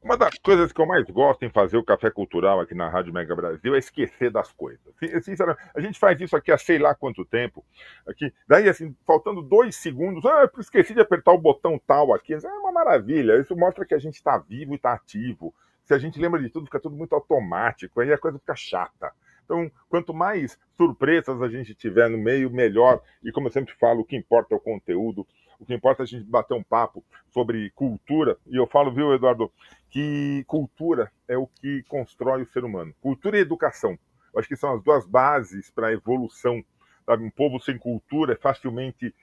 Uma das coisas que eu mais gosto em fazer o Café Cultural aqui na Rádio Mega Brasil é esquecer das coisas. Sinceramente, a gente faz isso aqui há sei lá quanto tempo. Aqui, daí, assim, faltando 2 segundos, eu esqueci de apertar o botão tal aqui. É uma maravilha. Isso mostra que a gente está vivo e está ativo. Se a gente lembra de tudo, fica tudo muito automático, aí a coisa fica chata. Então, quanto mais surpresas a gente tiver no meio, melhor. E como eu sempre falo, o que importa é o conteúdo. O que importa é a gente bater um papo sobre cultura. E eu falo, viu, Eduardo, que cultura é o que constrói o ser humano. Cultura e educação. Eu acho que são as duas bases para a evolução. Sabe? Um povo sem cultura é facilmente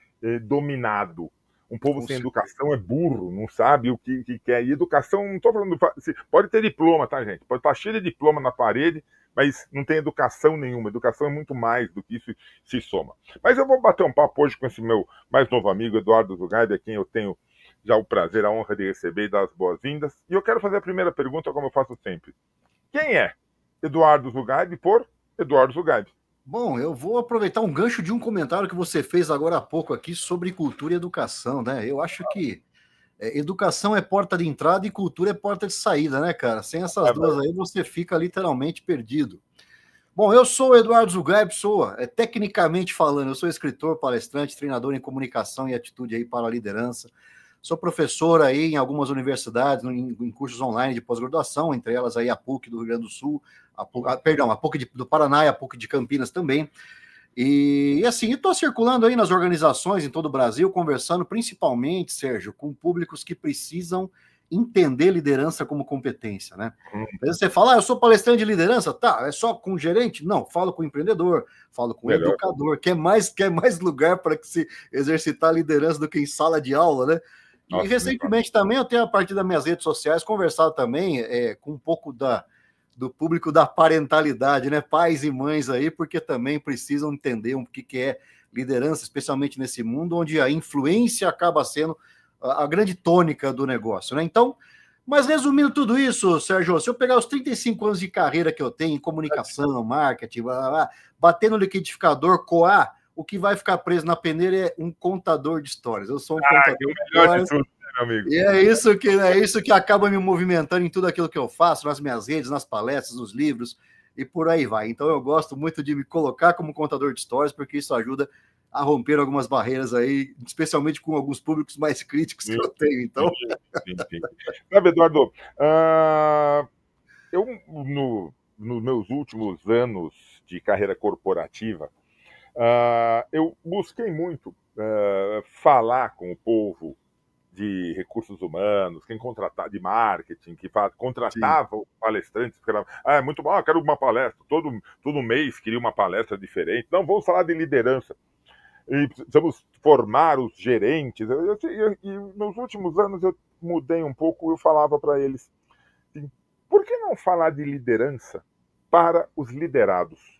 dominado. Um povo sem educação é burro, não sabe o que quer. E educação, não estou falando... Pode ter diploma, tá, gente? Pode estar cheio de diploma na parede, mas não tem educação nenhuma. Educação é muito mais do que isso se soma. Mas eu vou bater um papo hoje com esse meu mais novo amigo, Eduardo Zugaib, a quem eu tenho já o prazer, a honra de receber e dar as boas-vindas. E eu quero fazer a primeira pergunta, como eu faço sempre. Quem é Eduardo Zugaib por Eduardo Zugaib? Bom, eu vou aproveitar um gancho de um comentário que você fez agora há pouco aqui sobre cultura e educação, né? Eu acho que educação é porta de entrada e cultura é porta de saída, né, cara? Sem essas duas aí, você fica literalmente perdido. Bom, eu sou o Eduardo Zugaib, tecnicamente falando, eu sou escritor, palestrante, treinador em comunicação e atitude aí para a liderança. Sou professor aí em algumas universidades, em cursos online de pós-graduação, entre elas aí a PUC do Rio Grande do Sul, a PUC do Paraná e a PUC de Campinas também. E assim, estou circulando aí nas organizações em todo o Brasil, conversando principalmente, Sérgio, com públicos que precisam entender liderança como competência, né? Você fala, eu sou palestrante de liderança, tá, é só com gerente? Não, falo com empreendedor, falo com educador, quer mais lugar para que se exercitar a liderança do que em sala de aula, né? E recentemente também eu tenho, a partir das minhas redes sociais, conversado também com um pouco do público da parentalidade, né? Pais e mães aí, porque também precisam entender o que é liderança, especialmente nesse mundo onde a influência acaba sendo a grande tônica do negócio, né? Então, mas resumindo tudo isso, Sérgio, se eu pegar os 35 anos de carreira que eu tenho em comunicação, marketing, bater no liquidificador, coar, o que vai ficar preso na peneira é um contador de histórias. Eu sou um contador de histórias. Tudo, meu amigo. E é isso que acaba me movimentando em tudo aquilo que eu faço, nas minhas redes, nas palestras, nos livros, e por aí vai. Então eu gosto muito de me colocar como contador de histórias, porque isso ajuda a romper algumas barreiras aí, especialmente com alguns públicos mais críticos que eu tenho. Então... Sim. Sabe, Eduardo, eu, nos meus últimos anos de carreira corporativa, eu busquei muito falar com o povo de recursos humanos, quem contratava de marketing, que contratava os palestrantes, porque é muito bom, eu quero uma palestra, todo mês queria uma palestra diferente. Não, vamos falar de liderança. E precisamos formar os gerentes. E nos últimos anos eu mudei um pouco, eu falava para eles, assim, por que não falar de liderança para os liderados?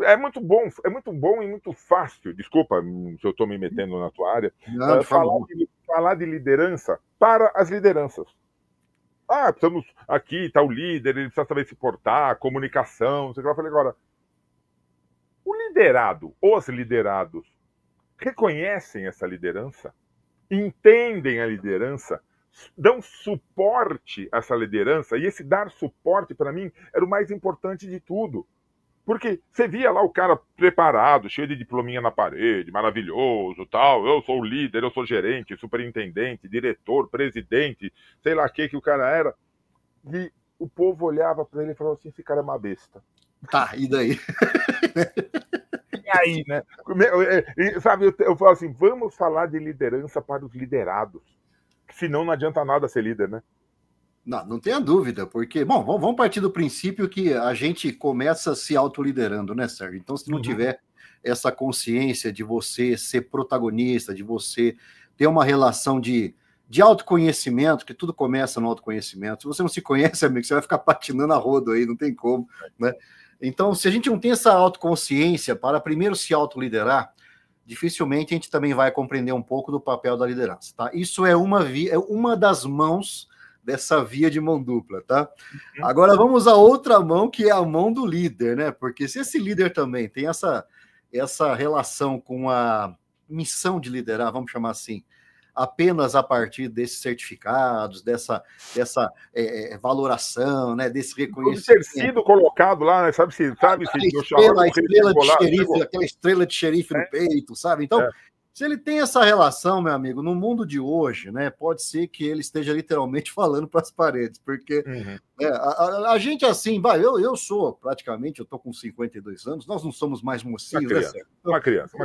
É muito bom e muito fácil, desculpa se eu estou me metendo na tua área, falar de liderança para as lideranças. Precisamos aqui, está o líder, ele precisa saber se portar, comunicação, não sei o que lá. Eu falei, agora, o liderado, os liderados, reconhecem essa liderança, entendem a liderança, dão suporte a essa liderança, e esse dar suporte, para mim, era o mais importante de tudo. Porque você via lá o cara preparado, cheio de diplominha na parede, maravilhoso, tal, eu sou o líder, eu sou gerente, superintendente, diretor, presidente, sei lá o que o cara era. E o povo olhava para ele e falava assim, esse cara é uma besta. Tá, e daí? E aí, né? Sabe, eu falo assim, vamos falar de liderança para os liderados. Senão não adianta nada ser líder, né? Não tenha dúvida, porque, bom, vamos partir do princípio que a gente começa se autoliderando, né, Sérgio? Então, se não tiver essa consciência de você ser protagonista, de você ter uma relação de autoconhecimento, que tudo começa no autoconhecimento. Se você não se conhece, amigo, você vai ficar patinando a rodo aí, não tem como, né? Então, se a gente não tem essa autoconsciência para primeiro se autoliderar, dificilmente a gente também vai compreender um pouco do papel da liderança, tá? Isso é uma das mãos dessa via de mão dupla, tá? Agora vamos à outra mão, que é a mão do líder, né? Porque se esse líder também tem essa relação com a missão de liderar, vamos chamar assim, apenas a partir desses certificados, dessa valoração, né, desse reconhecimento. Por ter sido colocado lá, né, sabe se aquela estrela de xerife no peito, sabe? Então, se ele tem essa relação, meu amigo, no mundo de hoje, né, pode ser que ele esteja literalmente falando para as paredes, porque a gente assim, eu sou praticamente, eu tô com 52 anos, nós não somos mais mocinhos, uma criança.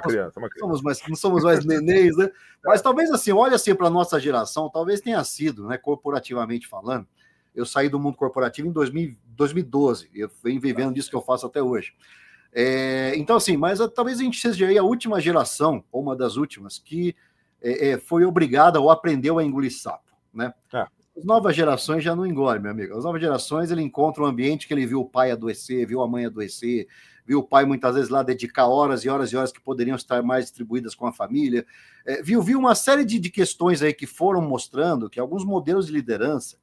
Não somos mais nenéns, né? Mas talvez assim, olha assim para a nossa geração, talvez tenha sido, né, corporativamente falando, eu saí do mundo corporativo em 2012, eu venho vivendo disso que eu faço até hoje. Então, assim, mas talvez a gente seja aí a última geração, ou uma das últimas, que foi obrigada ou aprendeu a engolir sapo, né? As novas gerações já não engolem, meu amigo. As novas gerações, ele encontra um ambiente que ele viu o pai adoecer, viu a mãe adoecer, viu o pai muitas vezes lá dedicar horas e horas e horas que poderiam estar mais distribuídas com a família, viu uma série de questões aí que foram mostrando que alguns modelos de liderança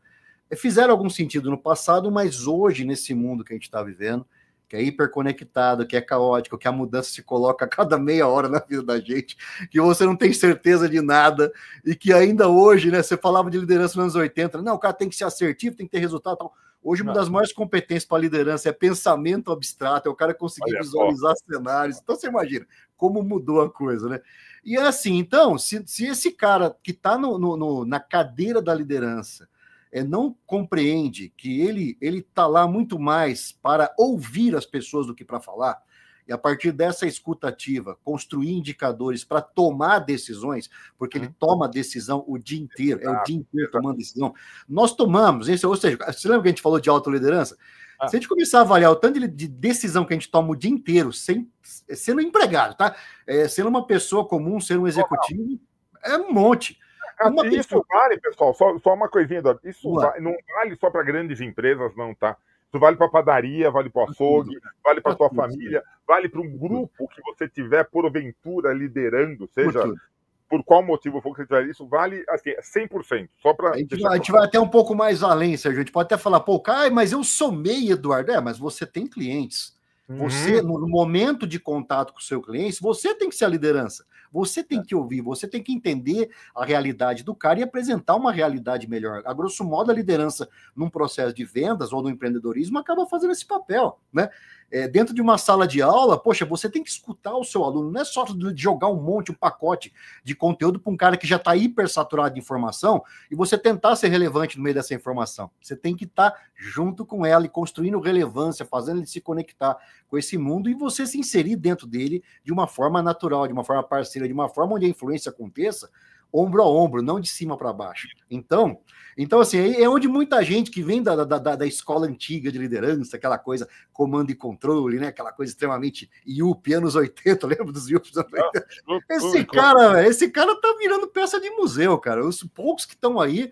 fizeram algum sentido no passado, mas hoje, nesse mundo que a gente está vivendo, que é hiperconectado, que é caótico, que a mudança se coloca a cada meia hora na vida da gente, que você não tem certeza de nada, e que ainda hoje, né, você falava de liderança nos anos 80, não, o cara tem que ser assertivo, tem que ter resultado, tal. Hoje uma das maiores competências para liderança é pensamento abstrato, é o cara conseguir visualizar cenários, então você imagina como mudou a coisa, né? E é assim, então, se esse cara que está na cadeira da liderança não compreende que ele está lá muito mais para ouvir as pessoas do que para falar, e a partir dessa escuta ativa, construir indicadores para tomar decisões, porque ele toma decisão o dia inteiro, o dia inteiro tomando decisão. Nós tomamos, ou seja, você lembra que a gente falou de autoliderança? Se a gente começar a avaliar o tanto de decisão que a gente toma o dia inteiro, sendo empregado, tá? Sendo uma pessoa comum, sendo um executivo, é um monte. Isso vale, pessoal, só uma coisinha, Eduardo. Isso não vale só para grandes empresas, não, tá? Isso vale para padaria, vale para açougue, vale para sua família, vale para um grupo que você tiver, porventura, liderando, seja por qual motivo for que você tiver, isso vale assim, 100%. Só para a gente vai até um pouco mais além, Sérgio. A gente pode até falar, pô, mas eu sou MEI, Eduardo. Mas você tem clientes. Você, no momento de contato com o seu cliente, você tem que ser a liderança. Você tem que ouvir, você tem que entender a realidade do cara e apresentar uma realidade melhor. A grosso modo, a liderança num processo de vendas ou no empreendedorismo acaba fazendo esse papel, né? Dentro de uma sala de aula, poxa, você tem que escutar o seu aluno, não é só jogar um pacote de conteúdo para um cara que já está hipersaturado de informação e você tentar ser relevante no meio dessa informação. Você tem que estar junto com ela e construindo relevância, fazendo ele se conectar com esse mundo e você se inserir dentro dele de uma forma natural, de uma forma parceira, de uma forma onde a influência aconteça ombro a ombro, não de cima para baixo. Então, assim, é onde muita gente que vem da escola antiga de liderança, aquela coisa comando e controle, né? Aquela coisa extremamente IUP, anos 80, lembra dos IUP? Esse cara tá virando peça de museu, cara. Os poucos que estão aí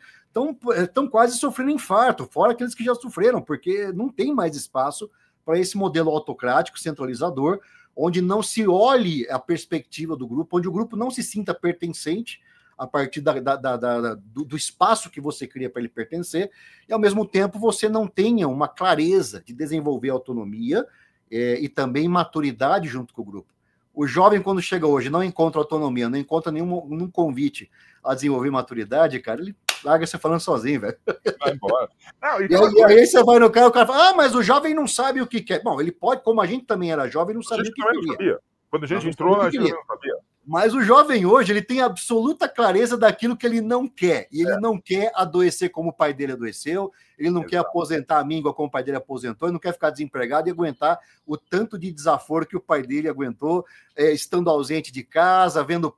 estão quase sofrendo infarto, fora aqueles que já sofreram, porque não tem mais espaço para esse modelo autocrático, centralizador, onde não se olhe a perspectiva do grupo, onde o grupo não se sinta pertencente a partir do espaço que você cria para ele pertencer, e ao mesmo tempo você não tenha uma clareza de desenvolver autonomia e também maturidade junto com o grupo. O jovem, quando chega hoje, não encontra autonomia, não encontra nenhum convite a desenvolver maturidade, cara, ele larga você falando sozinho, velho. Vai embora. E aí você vai no cara, o cara fala, mas o jovem não sabe o que quer. Bom, ele pode, como a gente também era jovem, não sabia o que queria. Quando a gente entrou, a gente não sabia. Mas o jovem hoje, ele tem absoluta clareza daquilo que ele não quer. E ele não quer adoecer como o pai dele adoeceu, ele não quer aposentar a míngua como o pai dele aposentou, ele não quer ficar desempregado e aguentar o tanto de desaforo que o pai dele aguentou, estando ausente de casa, vendo o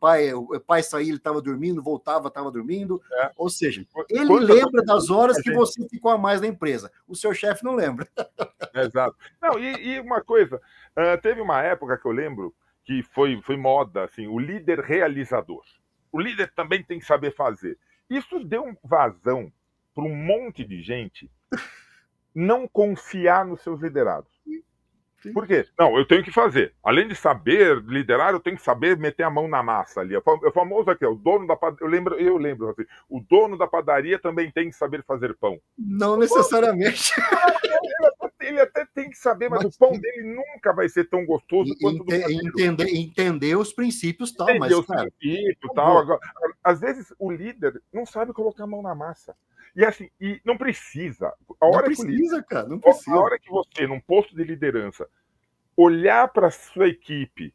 pai sair, ele estava dormindo, voltava, estava dormindo. Ou seja, ele lembra das horas que você ficou a mais na empresa. O seu chefe não lembra. Exato. Não, e uma coisa, teve uma época que eu lembro que foi moda, assim, o líder realizador. O líder também tem que saber fazer. Isso deu vazão para um monte de gente não confiar nos seus liderados. Por quê? Não, eu tenho que fazer. Além de saber liderar, eu tenho que saber meter a mão na massa ali. É o famoso aqui, o dono da padaria. Eu lembro assim, o dono da padaria também tem que saber fazer pão. Não necessariamente. Ele até tem que saber, mas o pão dele nunca vai ser tão gostoso quanto o do padeiro. Entender os princípios tal, entender mas, os cara, princípios tal. Agora, às vezes o líder não sabe colocar a mão na massa. E assim, e não precisa. Não precisa, cara, não precisa. A hora que você, num posto de liderança, olhar para a sua equipe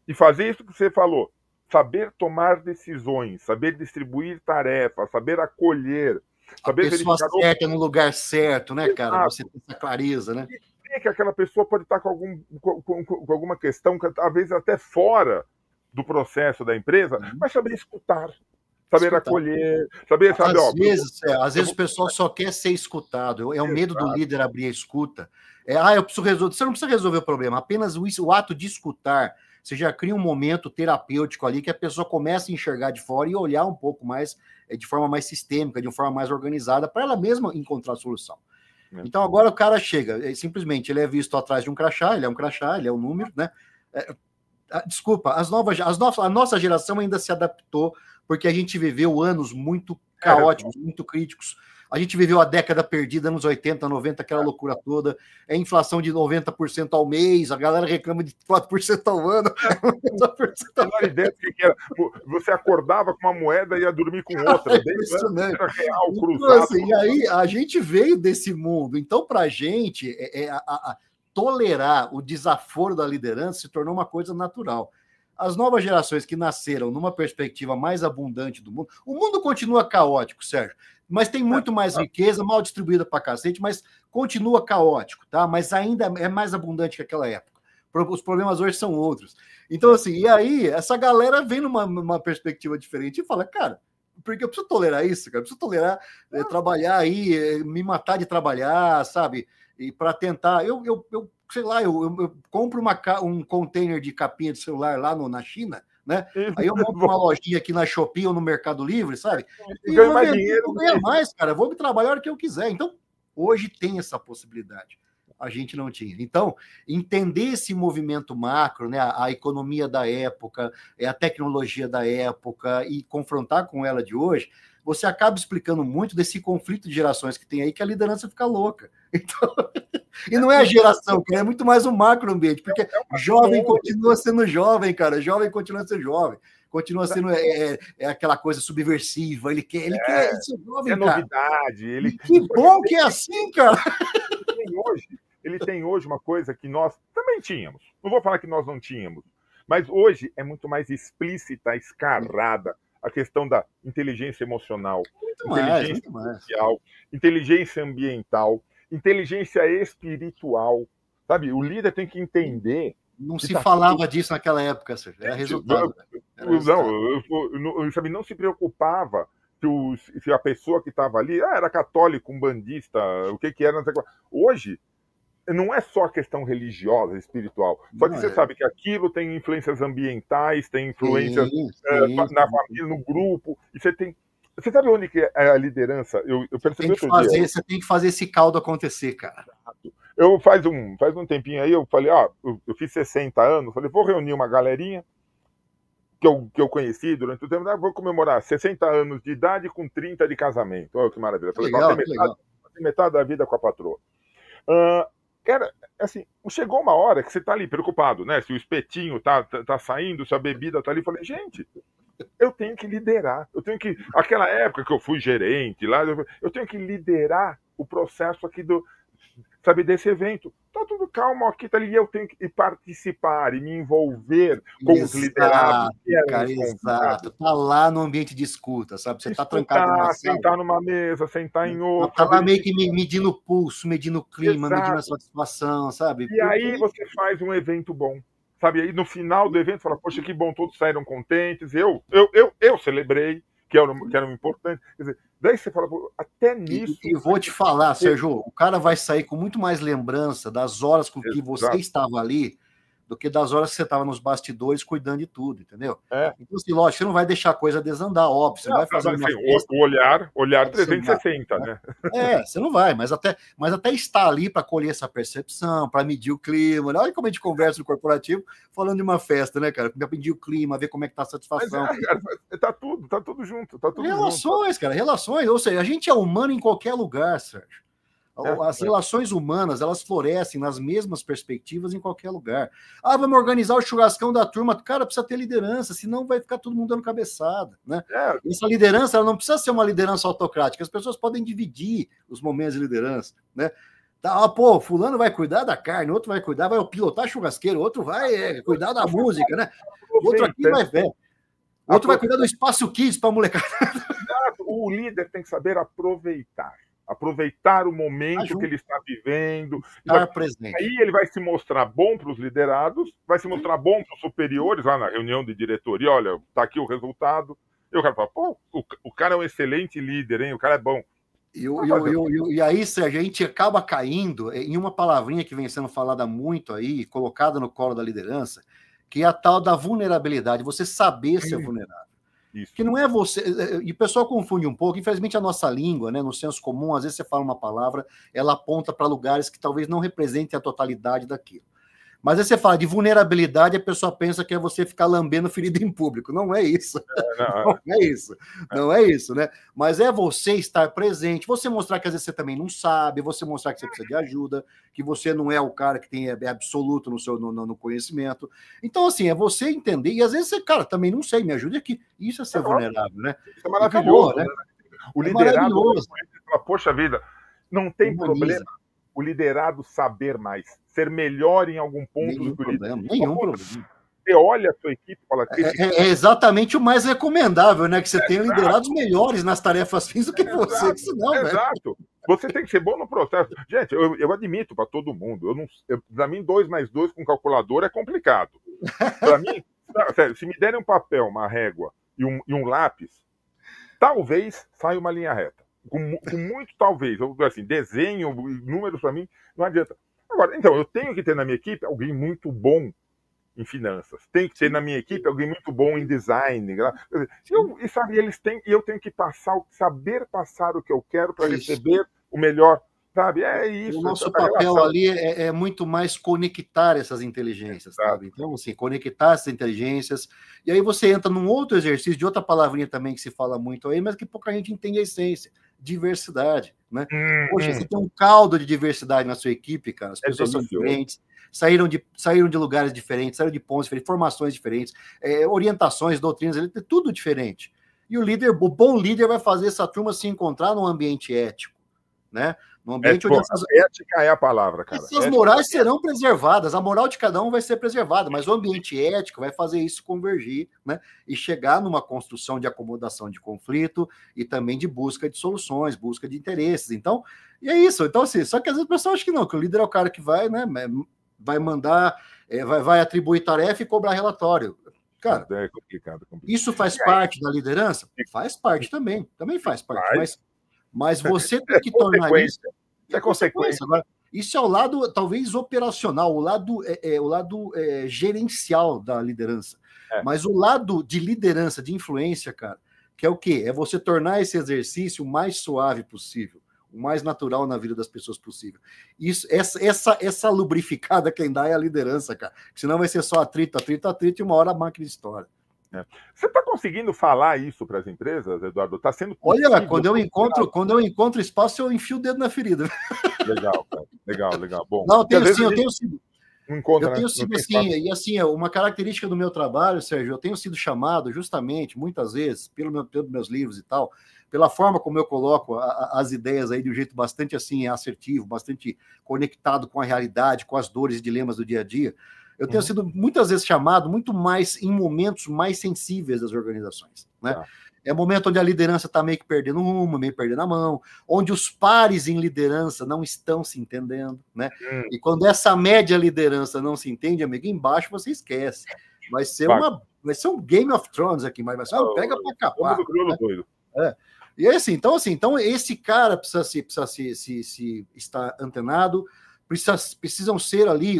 e fazer isso que você falou, saber tomar decisões, saber distribuir tarefas, saber acolher, saber a pessoa certa no lugar certo, né, cara? Você tem essa clareza, né? E que aquela pessoa pode estar com alguma questão, às vezes até fora do processo da empresa, mas saber escutar. Saber acolher, saber, sabe, às vezes o pessoal só quer ser escutado. É o medo do líder abrir a escuta. Eu preciso resolver. Você não precisa resolver o problema, apenas o ato de escutar. Você já cria um momento terapêutico ali que a pessoa começa a enxergar de fora e olhar um pouco mais, de forma mais sistêmica, de uma forma mais organizada, para ela mesma encontrar a solução. Então agora o cara chega, simplesmente ele é visto atrás de um crachá, ele é um número, né? Desculpa, a nossa geração ainda se adaptou, porque a gente viveu anos muito caóticos, muito críticos. A gente viveu a década perdida, anos 80, 90, aquela loucura toda. É inflação de 90% ao mês, a galera reclama de 4% ao ano. Você acordava com uma moeda e ia dormir com outra. Era real, cruzado. Assim, e aí a gente veio desse mundo. Então, para a gente, tolerar o desaforo da liderança se tornou uma coisa natural. As novas gerações que nasceram numa perspectiva mais abundante do mundo, o mundo continua caótico, Sérgio, mas tem muito mais riqueza, mal distribuída para cacete, mas continua caótico, tá? Mas ainda é mais abundante que aquela época. Os problemas hoje são outros. Então, assim, e aí, essa galera vem numa perspectiva diferente e fala, cara, porque eu preciso tolerar isso, cara, eu preciso tolerar trabalhar aí, me matar de trabalhar, sabe? E para tentar, sei lá, eu compro um container de capinha de celular lá na China, né? Aí eu monto uma lojinha aqui na Shopee ou no Mercado Livre, sabe? E ganho mais dinheiro. Vou ganhar mais, cara. Vou me trabalhar a hora que eu quiser. Então, hoje tem essa possibilidade. A gente não tinha. Então, entender esse movimento macro, né, a economia da época, a tecnologia da época e confrontar com ela de hoje, você acaba explicando muito desse conflito de gerações que tem aí, que a liderança fica louca. Então, e não é a geração, é muito mais o macro ambiente, porque jovem continua sendo jovem, cara. Jovem continua sendo jovem. Continua sendo aquela coisa subversiva. Ele quer ser jovem, cara. Novidade. Que bom que é assim, cara. Ele tem hoje uma coisa que nós também tínhamos. Não vou falar que nós não tínhamos, mas hoje é muito mais explícita, escarrada, a questão da inteligência emocional, inteligência social, inteligência ambiental, inteligência espiritual. Sabe, o líder tem que entender. Não se falava disso naquela época, Sérgio. Era resultado. Não se preocupava se a pessoa que estava ali era católico, umbandista, o que era. Hoje, não é só a questão religiosa, espiritual. Só que você sabe que aquilo tem influências ambientais, tem influências na família, no grupo. E você tem. Você sabe onde que é a liderança? Eu percebi outro dia. Você tem que fazer esse caldo acontecer, cara. Faz um tempinho aí, eu falei, eu fiz 60 anos, falei, vou reunir uma galerinha que eu conheci durante o tempo, vou comemorar 60 anos de idade com 30 de casamento. Olha que maravilha. Falei, metade da vida com a patroa. Assim, chegou uma hora que você tá ali preocupado, né? Se o espetinho tá saindo, se a bebida tá ali. Falei, gente, eu tenho que liderar. Aquela época que eu fui gerente lá, eu tenho que liderar o processo aqui desse evento. Tá tudo calmo aqui, tá ali, eu tenho que participar e me envolver com os liderados. Exato. Tá lá no ambiente de escuta, sabe? Você tá trancado numa sala. Sentar numa mesa, sentar em outra. Tá lá meio que medindo o pulso, medindo o clima, medindo a satisfação, sabe? E aí você faz um evento bom. Sabe, aí no final do evento, fala, poxa, que bom, todos saíram contentes. Eu celebrei, que era importante. Quer dizer, daí você fala, até nisso. E vou te falar, Sérgio, o cara vai sair com muito mais lembrança das horas com que você estava ali do que das horas que você estava nos bastidores cuidando de tudo, entendeu? É. Então, assim, lógico, você não vai deixar a coisa desandar, óbvio, você não vai fazer uma festa, o olhar 360, né? você não vai, mas até estar ali para colher essa percepção, para medir o clima. Olha como a gente conversa no corporativo falando de uma festa, né, cara? Para medir o clima, ver como é que tá a satisfação. Mas cara, tá tudo junto, tá tudo relações, junto. Cara, relações, ou seja, a gente é humano em qualquer lugar, Sérgio. As relações humanas, elas florescem nas mesmas perspectivas em qualquer lugar. Vamos organizar o churrascão da turma. Cara, precisa ter liderança, senão vai ficar todo mundo dando cabeçada, né? Essa liderança, ela não precisa ser uma liderança autocrática. As pessoas podem dividir os momentos de liderança, né? Fulano vai cuidar da carne, outro vai pilotar churrasqueiro, outro vai cuidar da música, né? Outro aqui outro vai cuidar do espaço kids para molecada. O líder tem que saber aproveitar o momento que ele está vivendo. Estar presente. Aí ele vai se mostrar bom para os liderados, vai se mostrar bom para os superiores, lá na reunião de diretoria, olha, está aqui o resultado. E o cara fala, o cara é um excelente líder, hein? O cara é bom. E aí, Sérgio, a gente acaba caindo em uma palavrinha que vem sendo falada muito aí, colocada no colo da liderança, que é a tal da vulnerabilidade, você saber ser vulnerável. Isso. Que não é você. E o pessoal confunde um pouco. Infelizmente, a nossa língua, né, no senso comum, às vezes você fala uma palavra, ela aponta para lugares que talvez não representem a totalidade daquilo. Mas aí você fala de vulnerabilidade, a pessoa pensa que é você ficar lambendo ferida em público. Não é isso. Não é isso, né? Mas é você estar presente, você mostrar que às vezes você também não sabe, você mostrar que você precisa de ajuda, que você não é o cara que é absoluto no conhecimento. Então, assim, é você entender, e às vezes você, cara, também não sei, me ajude aqui. Isso é ser vulnerável, né? Isso é maravilhoso, acabou, né? O liderado, poxa vida, não tem problema o liderado saber mais, ser melhor em algum ponto do que o líder. Nenhum problema. Você olha a sua equipe e fala... É exatamente o mais recomendável, né? Que você tenha liderados melhores nas tarefas fins do que você. Que senão, exato. Você tem que ser bom no processo. Gente, eu admito para todo mundo. Para mim, 2 mais 2 com calculadora é complicado. Para mim, se me derem um papel, uma régua e um lápis, talvez saia uma linha reta. Com muito talvez. Assim, desenho, números para mim, não adianta. Agora, então, eu tenho que ter na minha equipe alguém muito bom em finanças. Tem que ter na minha equipe alguém muito bom em design. Eu tenho que saber passar o que eu quero para receber o melhor. Sabe? É isso. O nosso papel ali é muito mais conectar essas inteligências, sabe? Então, assim, conectar essas inteligências. E aí você entra num outro exercício, de outra palavrinha também que se fala muito aí, mas que pouca gente entende a essência. Diversidade, né? Poxa, você tem um caldo de diversidade na sua equipe, cara. As pessoas são diferentes, saíram de lugares diferentes, saíram de pontos diferentes, formações diferentes, orientações, doutrinas, tudo diferente. E o bom líder vai fazer essa turma se encontrar num ambiente ético, né? Num ambiente onde ética é a palavra, cara. Essas morais serão preservadas, a moral de cada um vai ser preservada, mas o ambiente ético vai fazer isso convergir, né? E chegar numa construção de acomodação de conflito e também de busca de soluções, busca de interesses. Então, e é isso. Então, assim, só que às vezes o pessoal acha que não, que o líder é o cara que vai, né? Vai mandar, vai atribuir tarefa e cobrar relatório. Cara, é complicado. Isso faz parte da liderança? Faz parte também faz parte, mas você tem que tornar isso... É consequência. Agora, isso é o lado, talvez, operacional, o lado gerencial da liderança. Mas o lado de liderança, de influência, cara, que é o quê? É você tornar esse exercício o mais suave possível, o mais natural na vida das pessoas possível. Essa lubrificada quem dá é a liderança, cara. Senão vai ser só atrito, e uma hora a máquina estoura. Você está conseguindo falar isso para as empresas, Eduardo? Está sendo possível? Olha, quando eu encontro espaço, eu enfio o dedo na ferida. Legal, cara. Legal. Bom, não, eu tenho sido. Eu tenho sido assim, e assim, uma característica do meu trabalho, Sérgio, eu tenho sido chamado justamente, muitas vezes, pelos meus livros e tal, pela forma como eu coloco as ideias aí de um jeito bastante assim assertivo, bastante conectado com a realidade, com as dores e dilemas do dia a dia. Eu tenho sido muitas vezes chamado muito mais em momentos mais sensíveis das organizações, né? É momento onde a liderança está meio que perdendo rumo, meio perdendo a mão, onde os pares em liderança não estão se entendendo, né? E quando essa média liderança não se entende, amigo, embaixo você esquece. Vai ser um Game of Thrones aqui, mas vai ser uma pega para capar. Né? E assim, então esse cara precisa se estar antenado, precisam ser ali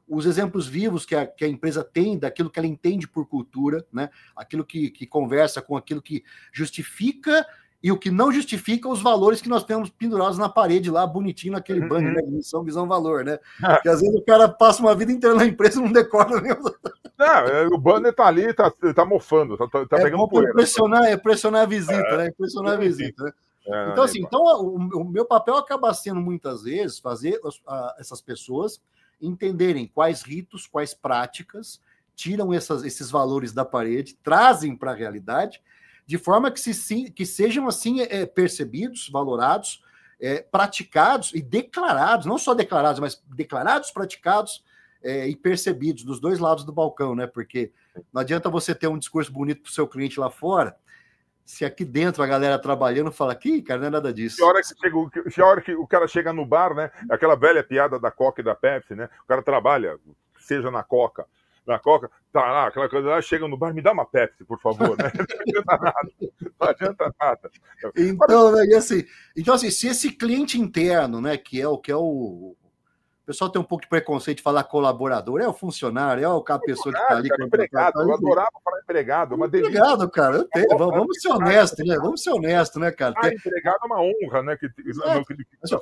os exemplos vivos que a empresa tem daquilo que ela entende por cultura, né? Aquilo que conversa com aquilo que justifica e o que não justifica os valores que nós temos pendurados na parede lá, bonitinho naquele banner, né? Missão, visão, valor, né? Porque às vezes o cara passa uma vida inteira na empresa e não decora mesmo. Não, o banner tá ali, tá mofando, tá pegando poeira. Pressionar a visita, né? Impressionar a visita, né? Então, assim, o meu papel acaba sendo, muitas vezes, fazer essas pessoas entenderem quais ritos, quais práticas tiram esses valores da parede, trazem para a realidade, de forma que sejam assim percebidos, valorados, praticados e declarados, não só declarados, mas declarados, praticados e percebidos dos dois lados do balcão, né? Porque não adianta você ter um discurso bonito para o seu cliente lá fora, se aqui dentro a galera trabalhando fala que, cara, não é nada disso. Que hora que o cara chega no bar, né? Aquela velha piada da Coca e da Pepsi, né? O cara trabalha, seja na Coca, tá lá, aquela coisa lá, chega no bar, me dá uma Pepsi, por favor, né? Não adianta nada. Então, né, então, assim, se esse cliente interno, né, que é o pessoal tem um pouco de preconceito de falar colaborador, é o funcionário, é a pessoa que está ali. Cara, empregado, eu adorava falar empregado, uma delícia. Empregado, cara, eu tenho. Vamos ser honestos, né? Vamos ser honestos, né, cara? Empregado é uma honra, né?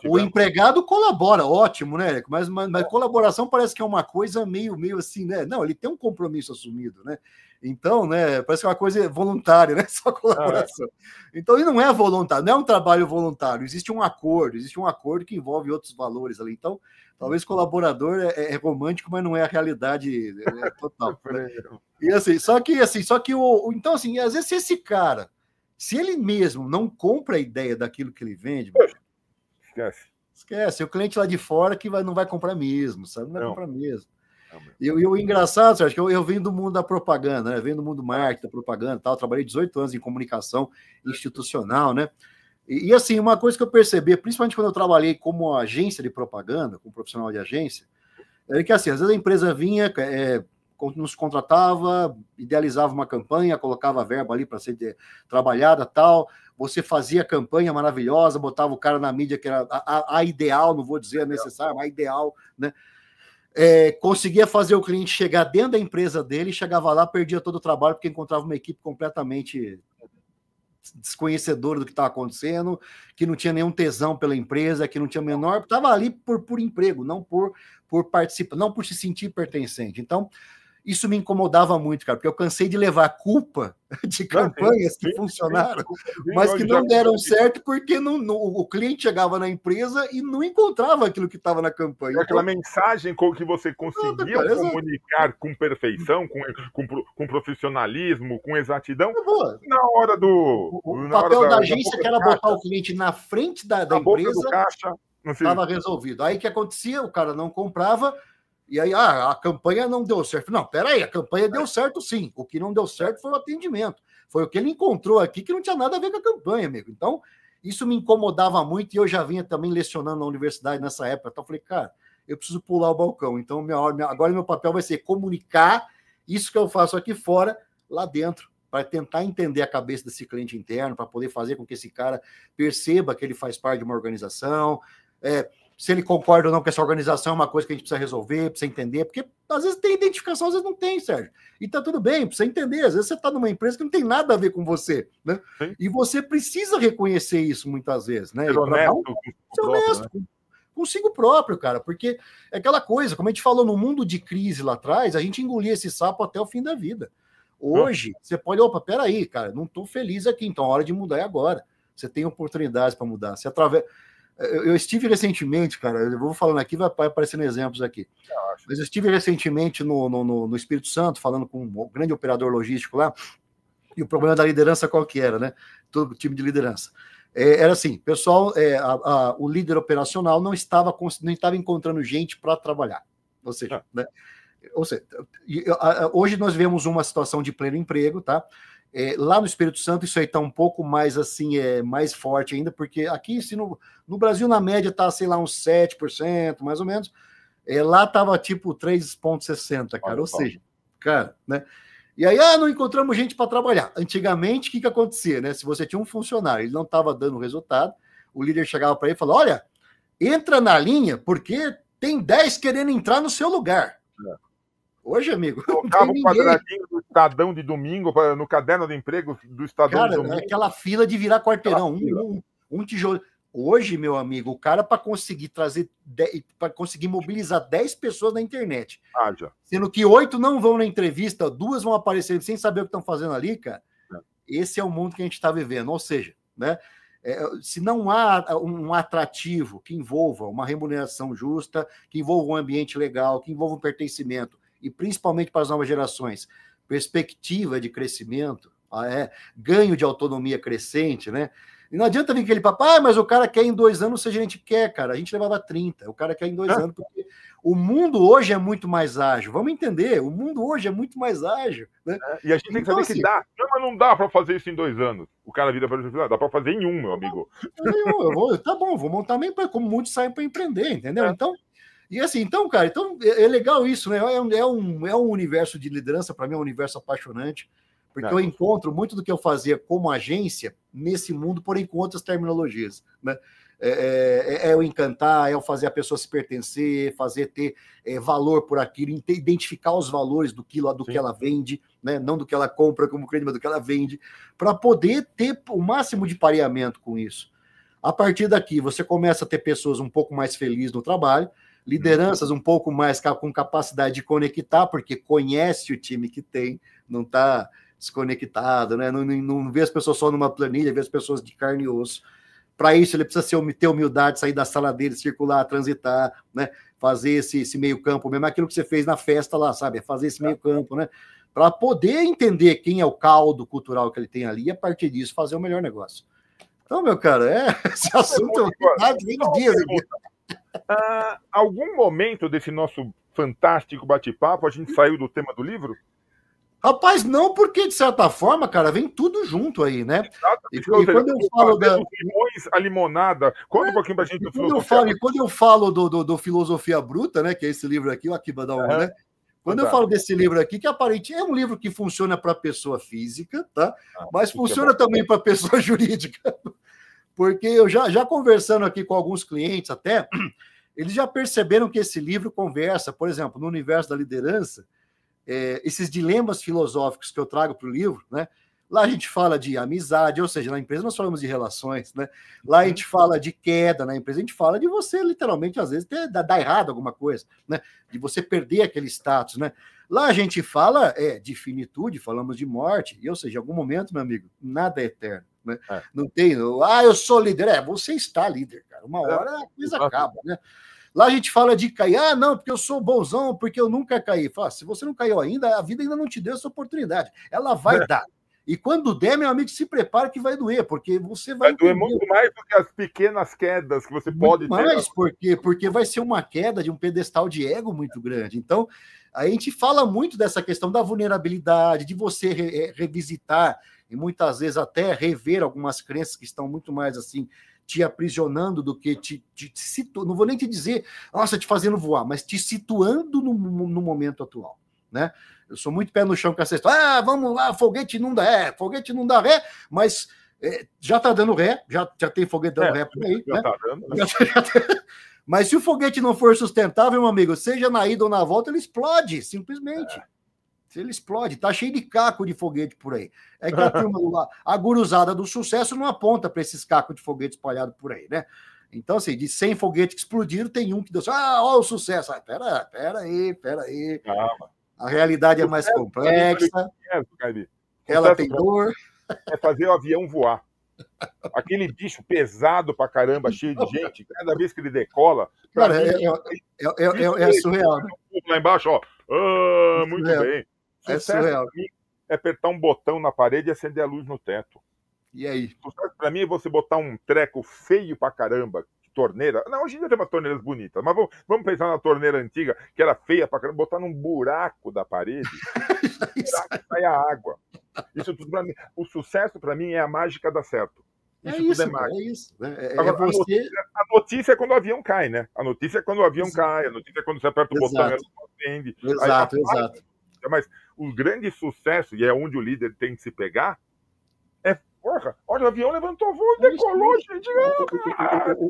O empregado colabora, ótimo, né? Mas colaboração parece que é uma coisa meio assim, né? Não, ele tem um compromisso assumido, né? Então, né, parece que é uma coisa voluntária, né? Só colaboração. Então, ele não é voluntário, não é um trabalho voluntário, existe um acordo que envolve outros valores ali. Então, talvez colaborador é romântico, mas não é a realidade total. Né? E assim, só que então, assim, às vezes esse cara, se ele mesmo não compra a ideia daquilo que ele vende, esquece. O cliente lá de fora que não vai comprar mesmo, sabe? Não vai comprar mesmo. E o engraçado, Sérgio, que eu venho do mundo da propaganda, né? Eu venho do mundo do marketing, da propaganda e tal. Trabalhei 18 anos em comunicação institucional, né? E assim, uma coisa que eu percebi, principalmente quando eu trabalhei como agência de propaganda, como profissional de agência, é que assim, às vezes a empresa vinha, nos contratava, idealizava uma campanha, colocava verba ali para ser trabalhada, tal. Você fazia campanha maravilhosa, botava o cara na mídia que era a ideal, não vou dizer a necessária, mas a ideal, né? Conseguia fazer o cliente chegar dentro da empresa dele, chegava lá, perdia todo o trabalho, porque encontrava uma equipe completamente desconhecedora do que estava acontecendo, que não tinha nenhum tesão pela empresa, que não tinha menor, estava ali por emprego, não por participar, não por se sentir pertencente. Então, isso me incomodava muito, cara, porque eu cansei de levar culpa de campanhas que funcionaram, mas que não deram certo porque o cliente chegava na empresa e não encontrava aquilo que estava na campanha. Aquela mensagem que você conseguia comunicar com perfeição, com profissionalismo, com exatidão, na hora do... O papel da agência que era botar o cliente na frente da empresa, estava resolvido. Aí o que acontecia? O cara não comprava, e aí, a campanha não deu certo. Não, peraí, a campanha deu certo sim. O que não deu certo foi o atendimento. Foi o que ele encontrou aqui que não tinha nada a ver com a campanha, amigo. Então, isso me incomodava muito e eu já vinha também lecionando na universidade nessa época. Então, eu falei, cara, eu preciso pular o balcão. Então, agora meu papel vai ser comunicar isso que eu faço aqui fora, lá dentro, para tentar entender a cabeça desse cliente interno, para poder fazer com que esse cara perceba que ele faz parte de uma organização, se ele concorda ou não com essa organização é uma coisa que a gente precisa resolver, precisa entender, porque às vezes tem identificação, às vezes não tem, Sérgio. E tá tudo bem, precisa entender. Às vezes você está numa empresa que não tem nada a ver com você, né? Sim. E você precisa reconhecer isso muitas vezes, né? Ser honesto consigo próprio, cara, porque é aquela coisa, como a gente falou no mundo de crise lá atrás, a gente engolia esse sapo até o fim da vida. Hoje, você pode, peraí, cara, não estou feliz aqui, então a hora de mudar é agora. Você tem oportunidades para mudar. Eu estive recentemente, cara, eu vou falando aqui, vai aparecendo exemplos aqui. Mas eu estive recentemente no Espírito Santo, falando com um grande operador logístico lá, e o problema da liderança qual que era, né? Todo time de liderança. Era assim, pessoal, o líder operacional não estava encontrando gente para trabalhar. Ou seja, né? Hoje nós vemos uma situação de pleno emprego, tá? Lá no Espírito Santo isso aí está um pouco mais assim, mais forte ainda, porque aqui no Brasil na média está, sei lá, uns 7%, mais ou menos, lá estava tipo 3,60, cara, ou seja, cara, né? E aí, não encontramos gente para trabalhar. Antigamente, o que acontecia, né? Se você tinha um funcionário, ele não estava dando resultado, o líder chegava para ele e falava, olha, entra na linha porque tem 10 querendo entrar no seu lugar. Hoje, amigo, não Colocava tem o ninguém. quadradinho do Estadão de domingo, no caderno de emprego do Estadão Cara, de domingo. aquela fila de virar quarteirão, um tijolo. Hoje, meu amigo, o cara para conseguir para conseguir mobilizar 10 pessoas na internet, sendo que 8 não vão na entrevista, 2 vão aparecer sem saber o que estão fazendo ali, cara. Esse é o mundo que a gente está vivendo. Ou seja, né, se não há um atrativo que envolva uma remuneração justa, que envolva um ambiente legal, que envolva um pertencimento, e principalmente para as novas gerações, perspectiva de crescimento, ganho de autonomia crescente, né? E não adianta vir aquele papo, mas o cara quer em 2 anos, seja, a gente quer, cara. A gente levava 30, o cara quer em 2 anos, porque o mundo hoje é muito mais ágil. Vamos entender, o mundo hoje é muito mais ágil. Né? E a gente tem que saber que dá. Não, mas não dá para fazer isso em 2 anos. O cara vira para ele, dá para fazer em 1, meu amigo. Tá bom, vou montar minha empresa, como muitos saem para empreender, entendeu? Então, e assim, então, cara, é legal isso, né? É um universo de liderança, para mim é um universo apaixonante. Porque eu encontro muito do que eu fazia como agência nesse mundo, porém com outras terminologias. Né? É o encantar, é o fazer a pessoa se pertencer, fazer ter valor por aquilo, identificar os valores do que ela vende, né? Não do que ela compra como cliente, mas do que ela vende, para poder ter o máximo de pareamento com isso. A partir daqui, você começa a ter pessoas um pouco mais felizes no trabalho, lideranças um pouco mais com capacidade de conectar, porque conhece o time que tem, não está desconectado, né? Não vê as pessoas só numa planilha, vê as pessoas de carne e osso. Para isso, ele precisa ter humildade, sair da sala dele, circular, transitar, né? Fazer esse meio campo mesmo, aquilo que você fez na festa lá, sabe? Fazer esse meio campo, né? Para poder entender quem é o caldo cultural que ele tem ali e, a partir disso, fazer o melhor negócio. Então, meu cara, esse assunto é dias. Algum momento desse nosso fantástico bate-papo, a gente saiu do tema do livro? Rapaz, não, porque de certa forma, cara, vem tudo junto aí, né? E quando eu falo a limonada, conta um pouquinho pra gente do filosofia. Quando eu falo do Filosofia Bruta, né, que é esse livro aqui, o Akiba da né? Quando eu falo desse livro aqui, que aparentemente é um livro que funciona para pessoa física, tá? Mas funciona também para pessoa jurídica. Porque eu já conversando aqui com alguns clientes até, eles já perceberam que esse livro conversa, por exemplo, no universo da liderança, esses dilemas filosóficos que eu trago para o livro, né? Lá a gente fala de amizade, ou seja, na empresa nós falamos de relações, né? Lá a gente fala de queda na empresa, a gente fala de você, literalmente, às vezes, dar errado alguma coisa, né? De você perder aquele status, né? Lá a gente fala de finitude, falamos de morte, ou seja, em algum momento, meu amigo, nada é eterno, né? Não tem, eu sou líder, você está líder, cara. Uma hora a coisa acaba, né? Lá a gente fala de cair, não, porque eu sou bonzão, porque eu nunca caí. Fala, se você não caiu ainda, a vida ainda não te deu essa oportunidade. Ela vai dar. E quando der, meu amigo, se prepara que vai doer, porque você vai doer muito mais do que as pequenas quedas que você pode ter. Mais, porque vai ser uma queda de um pedestal de ego muito grande. Então, a gente fala muito dessa questão da vulnerabilidade, de você revisitar e muitas vezes até rever algumas crenças que estão muito mais assim te aprisionando do que te situando, não vou nem te dizer, nossa, te fazendo voar, mas te situando no momento atual, né? Eu sou muito pé no chão com essa história, vamos lá, foguete não dá ré, mas já tá dando ré, já tem foguete dando ré por aí, já né? Tá dando. Mas se o foguete não for sustentável, meu amigo, seja na ida ou na volta, ele explode, simplesmente. Se ele explode, tá cheio de caco de foguete por aí. É que a turma, a guruzada do sucesso não aponta para esses cacos de foguete espalhados por aí, né? Então, assim, de 100 foguetes que explodiram, tem um que deu assim, olha o sucesso. Pera aí. Calma. A realidade é mais complexa. Ela tem dor. É fazer o avião voar. Aquele bicho pesado pra caramba, cheio de gente, cada vez que ele decola... Cara, é surreal, né? Lá embaixo, ó. Muito bem. É surreal. É apertar um botão na parede e acender a luz no teto. E aí? Sucesso pra mim é você botar um treco feio pra caramba, torneira. Não, hoje em dia tem umas torneiras bonitas, mas vamos pensar na torneira antiga, que era feia pra caramba, botar num buraco da parede, sai a água. Isso tudo pra mim. O sucesso pra mim é a mágica dar certo. Isso tudo é isso. Agora, a notícia é quando o avião cai, né? A notícia é quando o avião cai, a notícia é quando você aperta o botão e ele não acende. Exato. Mas o grande sucesso, e é onde o líder tem que se pegar, porra, olha, o avião levantou voo e decolou, gente.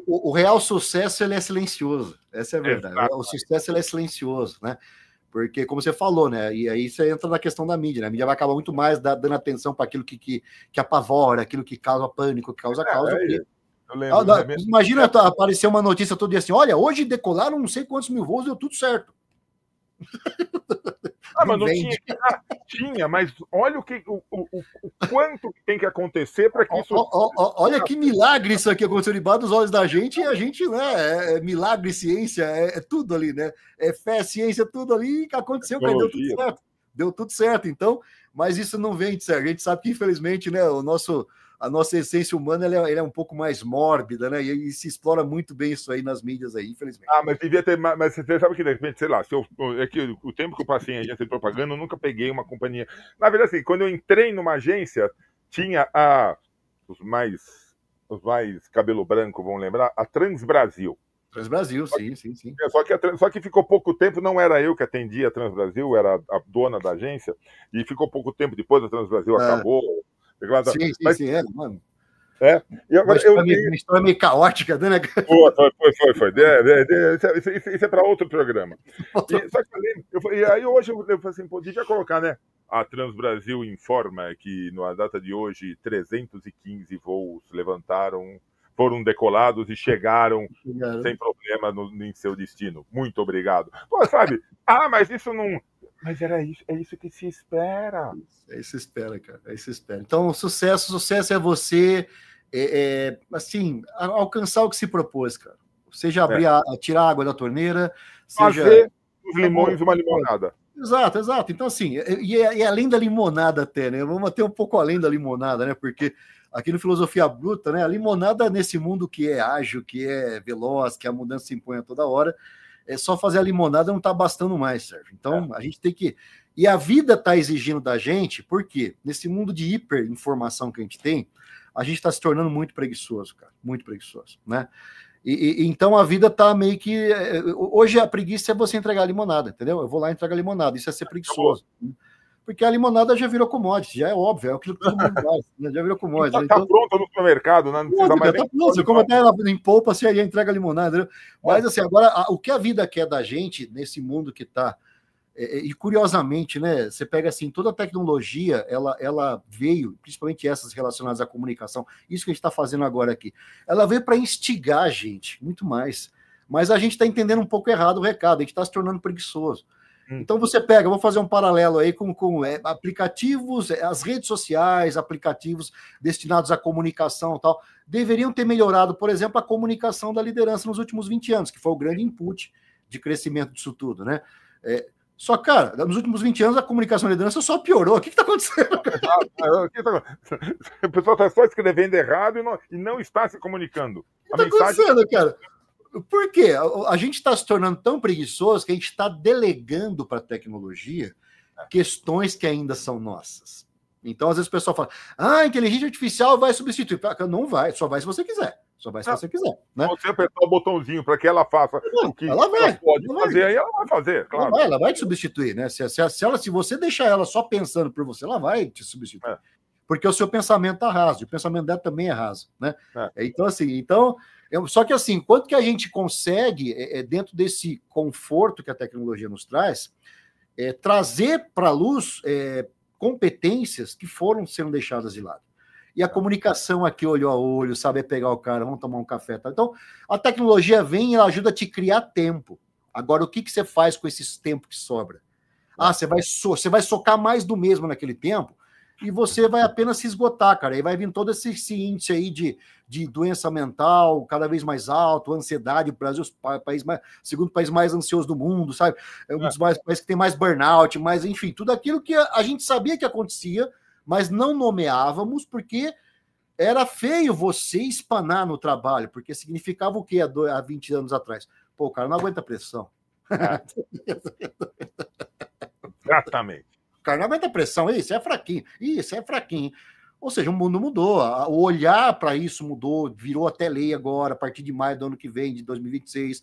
O real sucesso, ele é silencioso. Essa é a verdade. Exato. O sucesso, ele é silencioso, né? Porque, como você falou, né? E aí você entra na questão da mídia, né? A mídia vai acabar muito mais dando atenção para aquilo que apavora, aquilo que causa pânico, que causa caos. Eu lembro, imagina aparecer uma notícia todo dia assim: olha, hoje decolaram não sei quantos mil voos, deu tudo certo. Mas não tinha. Tinha, mas olha o quanto tem que acontecer para que isso. Olha que milagre isso aqui aconteceu debaixo dos olhos da gente, e a gente, né? É milagre, ciência, é tudo ali, né? É fé, ciência, tudo ali que aconteceu, cara, deu tudo certo. Deu tudo certo, então, mas isso não vem de certo. A gente sabe que, infelizmente, né, a nossa essência humana ela é um pouco mais mórbida, né? E se explora muito bem isso aí nas mídias aí, infelizmente. Mas devia ter. Mas você sabe que, de repente, sei lá, é que o tempo que eu passei em agência de propaganda, eu nunca peguei uma companhia. Na verdade, assim, quando eu entrei numa agência, tinha os mais cabelo branco, vão lembrar, a Transbrasil. Transbrasil, sim. Só que ficou pouco tempo, não era eu que atendia a Transbrasil, era a dona da agência, e ficou pouco tempo depois, a Transbrasil acabou. Sim, mano. E agora, uma história meio caótica, né? Foi. Isso é para outro programa. Só que aí hoje eu falei assim, podia colocar, né? A Transbrasil informa que na data de hoje 315 voos foram decolados e chegaram sem problema em seu destino. Muito obrigado. Sabe? Mas isso não. Mas é isso que se espera. É isso que se espera, cara. É isso que se espera. Então, sucesso é você, assim, alcançar o que se propôs, cara. Seja tirar a água da torneira, fazer os limões uma limonada. Exato. Então, assim, e além da limonada até, né? Vamos até um pouco além da limonada, né? Porque aqui no Filosofia Bruta, né? A limonada nesse mundo que é ágil, que é veloz, que a mudança se impõe a toda hora, só fazer a limonada não está bastando mais, Sérgio. Então, a gente tem que... E a vida está exigindo da gente, porque nesse mundo de hiperinformação que a gente tem, a gente está se tornando muito preguiçoso, cara. Muito preguiçoso, né? Então a vida tá meio que... Hoje a preguiça é você entregar a limonada, entendeu? Eu vou lá entregar a limonada, isso é ser preguiçoso. Porque a limonada já virou commodity, já é óbvio, é aquilo que todo mundo faz, né? Já virou commodity. Tá pronto no supermercado, né? Não precisa mais tá pronto, você come até ela em polpa, você aí entrega a limonada, entendeu? Mas assim, agora, o que a vida quer da gente, nesse mundo que tá... E curiosamente, né, você pega assim, toda a tecnologia, ela veio, principalmente essas relacionadas à comunicação, isso que a gente está fazendo agora aqui, ela veio para instigar a gente, muito mais. Mas a gente está entendendo um pouco errado o recado, a gente está se tornando preguiçoso. Então você pega, vou fazer um paralelo aí com aplicativos, as redes sociais, aplicativos destinados à comunicação e tal, deveriam ter melhorado, por exemplo, a comunicação da liderança nos últimos 20 anos, que foi o grande input de crescimento disso tudo, né? Só, cara, nos últimos 20 anos a comunicação da liderança só piorou. O que está acontecendo? O pessoal está só escrevendo errado e não está se comunicando. O que está acontecendo, cara? Por quê? A gente está se tornando tão preguiçoso que a gente está delegando para a tecnologia questões que ainda são nossas. Então, às vezes o pessoal fala, a inteligência artificial vai substituir. Não vai, só vai se você quiser. Só vai se você quiser. Né? Se você apertar o botãozinho para que ela faça o que ela pode fazer, aí ela vai fazer, claro. Ela vai te substituir, né? Se você deixar ela só pensando por você, ela vai te substituir. Porque o seu pensamento está raso, o pensamento dela também é raso, né? Então, assim, só que assim, quanto que a gente consegue, dentro desse conforto que a tecnologia nos traz, trazer para a luz competências que foram sendo deixadas de lado. E a comunicação aqui, olho a olho, saber pegar o cara, vamos tomar um café. Tá? Então, a tecnologia vem e ela ajuda a te criar tempo. Agora, o que você faz com esse tempo que sobra? Você vai socar mais do mesmo naquele tempo e você vai apenas se esgotar, cara. Aí vai vir todo esse índice aí de doença mental cada vez mais alto, ansiedade. O Brasil é o segundo país mais ansioso do mundo, sabe? É um dos países que tem mais burnout, mas enfim, tudo aquilo que a gente sabia que acontecia, mas não nomeávamos porque era feio você espanar no trabalho, porque significava o quê há 20 anos atrás? Pô, o cara não aguenta pressão. Exatamente. O cara não aguenta pressão, isso é fraquinho. Ou seja, o mundo mudou, o olhar para isso mudou, virou até lei agora, a partir de maio do ano que vem, de 2026,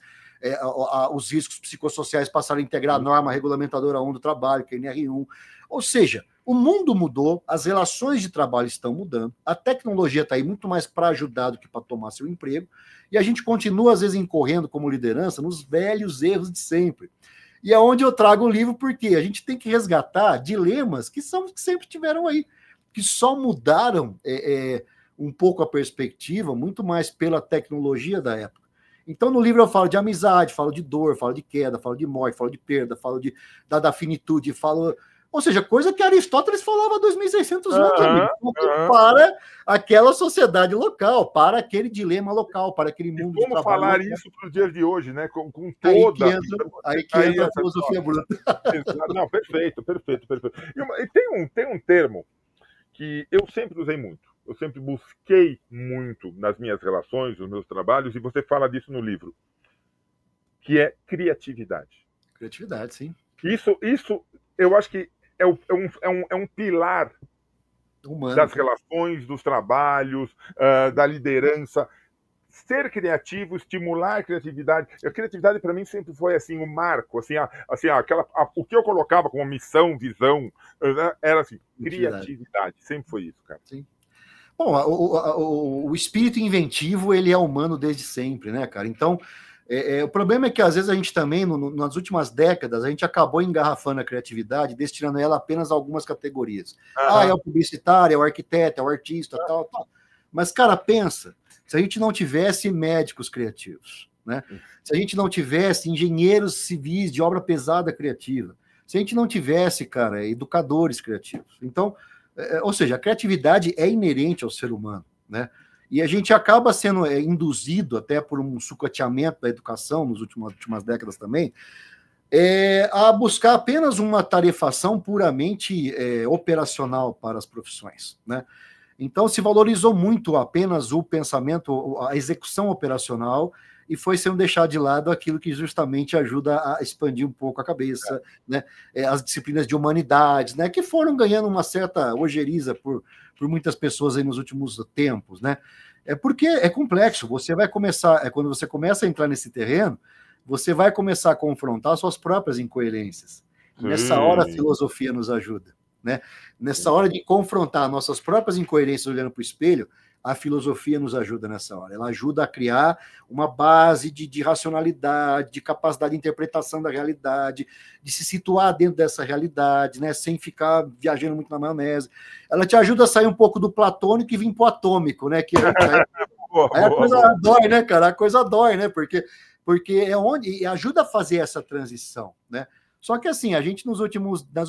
os riscos psicossociais passaram a integrar a norma regulamentadora 1 do trabalho, que é a NR1. Ou seja, o mundo mudou, as relações de trabalho estão mudando, a tecnologia está aí muito mais para ajudar do que para tomar seu emprego, e a gente continua, às vezes, incorrendo como liderança nos velhos erros de sempre. E é onde eu trago o livro, porque a gente tem que resgatar dilemas que sempre tiveram aí, que só mudaram um pouco a perspectiva, muito mais pela tecnologia da época. Então, no livro eu falo de amizade, falo de dor, falo de queda, falo de morte, falo de perda, falo da finitude, falo... Ou seja, coisa que Aristóteles falava há 2.600 anos, amigo. Para aquela sociedade local, para aquele dilema local, para aquele mundo de trabalho. Como falar local. Isso para os dias de hoje, né? Com toda... Aí que entra a filosofia bruta. Não, perfeito. E tem um termo que eu sempre usei muito. Eu sempre busquei muito nas minhas relações, nos meus trabalhos, e você fala disso no livro, que é criatividade. Criatividade, sim. Isso eu acho que é um pilar humano, das relações, dos trabalhos, da liderança. Ser criativo, estimular a criatividade. A criatividade, para mim, sempre foi assim, um marco. O que eu colocava como missão, visão, era assim, criatividade. Sempre foi isso, cara. Sim. Bom, o espírito inventivo, ele é humano desde sempre, né, cara? Então, o problema é que, às vezes, a gente também, nas últimas décadas, a gente acabou engarrafando a criatividade, destinando ela apenas a algumas categorias. É o publicitário, é o arquiteto, é o artista, tal. Mas, cara, pensa, se a gente não tivesse médicos criativos, né? Se a gente não tivesse engenheiros civis de obra pesada criativa, se a gente não tivesse, cara, educadores criativos. Então, ou seja, a criatividade é inerente ao ser humano, né? E a gente acaba sendo induzido, até por um sucateamento da educação nas últimas décadas também, a buscar apenas uma tarefação puramente operacional para as profissões, né? Então, se valorizou muito apenas o pensamento, a execução operacional, e foi sendo deixado de lado aquilo que justamente ajuda a expandir um pouco a cabeça, né? As disciplinas de humanidades, né? Que foram ganhando uma certa ojeriza por muitas pessoas aí nos últimos tempos, né? Porque é complexo. Você vai começar, quando você começa a entrar nesse terreno, você vai começar a confrontar suas próprias incoerências. Nessa hora a filosofia nos ajuda, né? Nessa hora de confrontar nossas próprias incoerências olhando para o espelho, a filosofia nos ajuda nessa hora. Ela ajuda a criar uma base de racionalidade, de capacidade de interpretação da realidade, de se situar dentro dessa realidade, né, sem ficar viajando muito na maionese. Ela te ajuda a sair um pouco do platônico e vir para o atômico, né? Que aí a coisa dói, né, cara? A coisa dói, né? Porque é onde ajuda a fazer essa transição, né? Só que assim, a gente nas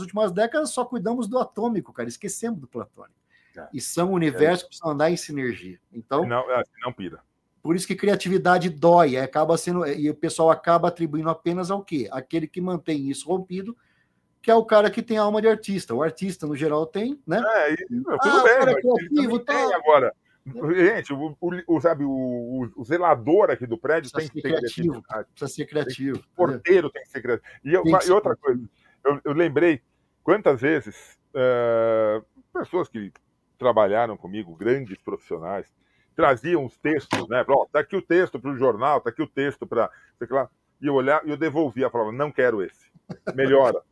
últimas décadas só cuidamos do atômico, cara, esquecemos do platônico. E são universos que precisam andar em sinergia. Então, não pira. Por isso que criatividade dói, acaba sendo, e o pessoal acaba atribuindo apenas ao quê? Aquele que mantém isso rompido, que é o cara que tem alma de artista. O artista, no geral, tem, né? Tudo bem, mas criativo, tem agora. Gente, o zelador aqui do prédio tem que ser criativo. Precisa ser criativo. O porteiro tem que ser criativo. E outra coisa, eu lembrei quantas vezes pessoas que trabalharam comigo, grandes profissionais, traziam os textos, né? Tá aqui o texto para o jornal, tá aqui o texto para... E eu olhava e eu devolvia, falava, não quero esse. Melhora